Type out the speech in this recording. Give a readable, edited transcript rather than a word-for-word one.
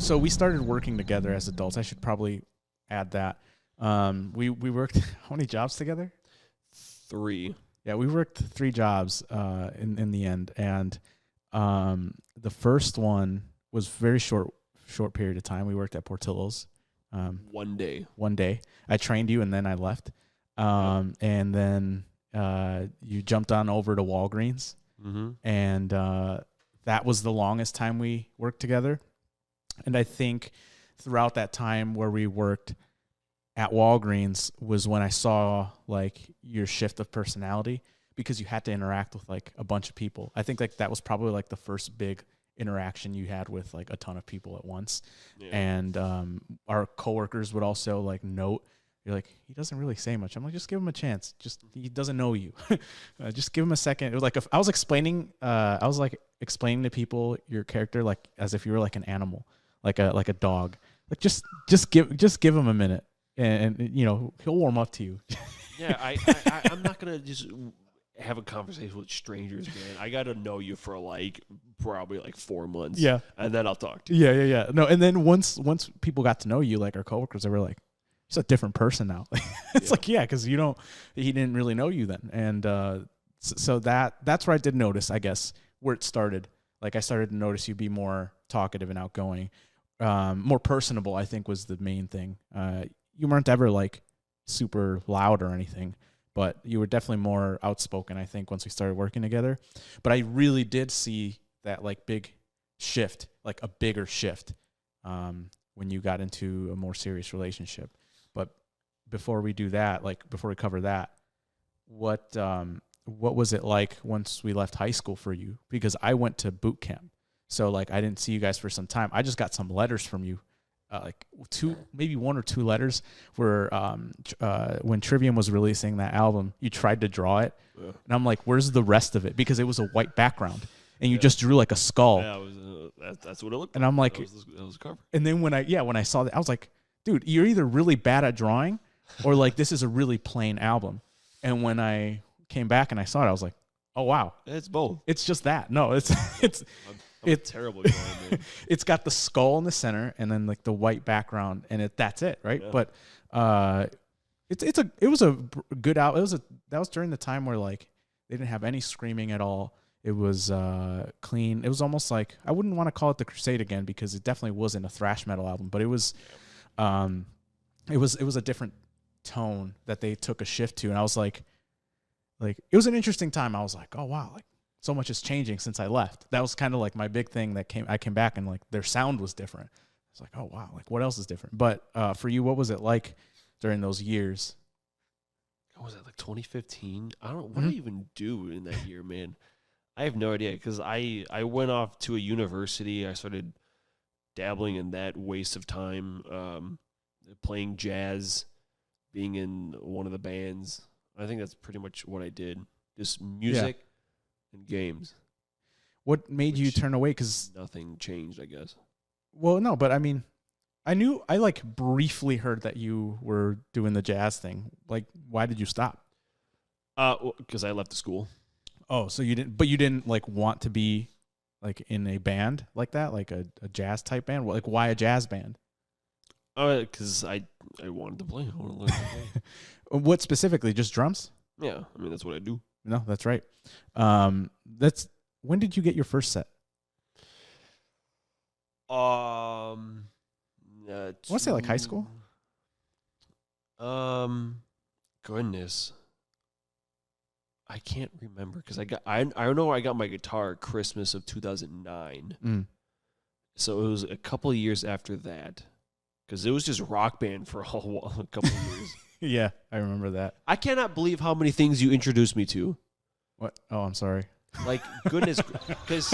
So we started working together as adults. I should probably add that. We worked how many jobs together? 3. Yeah, we worked 3 jobs in the end, and the first one was very short period of time. We worked at Portillo's. 1 day. One day, I trained you, and then I left. And then you jumped on over to Walgreens, and that was the longest time we worked together. And I think throughout that time where we worked at Walgreens was when I saw like your shift of personality, because you had to interact with like a bunch of people. I think like that was probably like the first big interaction you had with like a ton of people at once. Yeah. And our coworkers would also like note, you're like, he doesn't really say much. I'm like, just give him a chance. He doesn't know you. Just give him a second. It was like I was explaining to people your character like as if you were like an animal, like a dog. Like just give him a minute, and you know he'll warm up to you. Yeah, I'm not gonna just have a conversation with strangers, man. I got to know you for probably 4 months. Yeah. And then I'll talk to you. Yeah. No, and then once people got to know you, like our coworkers, they were like, he's a different person now. It's because he didn't really know you then. And so that's where I did notice, I guess, where it started. Like I started to notice you be more talkative and outgoing, more personable, I think was the main thing. You weren't ever like super loud or anything, but you were definitely more outspoken, I think, once we started working together. But I really did see that like big shift, like a bigger shift, when you got into a more serious relationship. But before we do that, like before we cover that, what was it like once we left high school for you? Because I went to boot camp, so like I didn't see you guys for some time. I just got some letters from you. Like 1 or 2 letters where when Trivium was releasing that album, you tried to draw it. Yeah. And I'm like, where's the rest of it? Because it was a white background and you just drew like a skull. Yeah, that's what it looked like. And I'm like, that was the cover. And then when I saw that, I was like, dude, you're either really bad at drawing or like this is a really plain album. And when I came back and I saw it, I was like, oh, wow. It's both. It's just that. No, it's terrible drawing, man. It's got the skull in the center and then like the white background, and that's it, right? Yeah. But it was a good album. That was during the time where like they didn't have any screaming at all. It was clean. It was almost like, I wouldn't want to call it the Crusade again because it definitely wasn't a thrash metal album, but it was a different tone that they took a shift to, and I was like it was an interesting time. I was like, oh wow, like so much is changing since I left. That was kind of like my big thing I came back and like their sound was different. It's like, oh wow, like what else is different? But for you, what was it like during those years? What was that, like 2015? I don't know. What did I even do in that year, man? I have no idea, because I went off to a university. I started dabbling in that waste of time, playing jazz, being in one of the bands. I think that's pretty much what I did. Just music and games. What made you turn away? Because nothing changed, I guess. Well, no, but I mean, I like briefly heard that you were doing the jazz thing. Like, why did you stop? Because I left the school. Oh, so you didn't like want to be like in a band like that, like a jazz type band? Like, why a jazz band? Because I wanted to play. I want to learn to play. What specifically? Just drums? Yeah, I mean that's what I do. No, that's right. When did you get your first set? I want to say like high school. Goodness, I can't remember, because I know I got my guitar Christmas of 2009. So it was a couple of years after that, because it was just Rock Band for a couple of years. Yeah, I remember that. I cannot believe how many things you introduced me to. What? Oh, I'm sorry. Like, goodness, because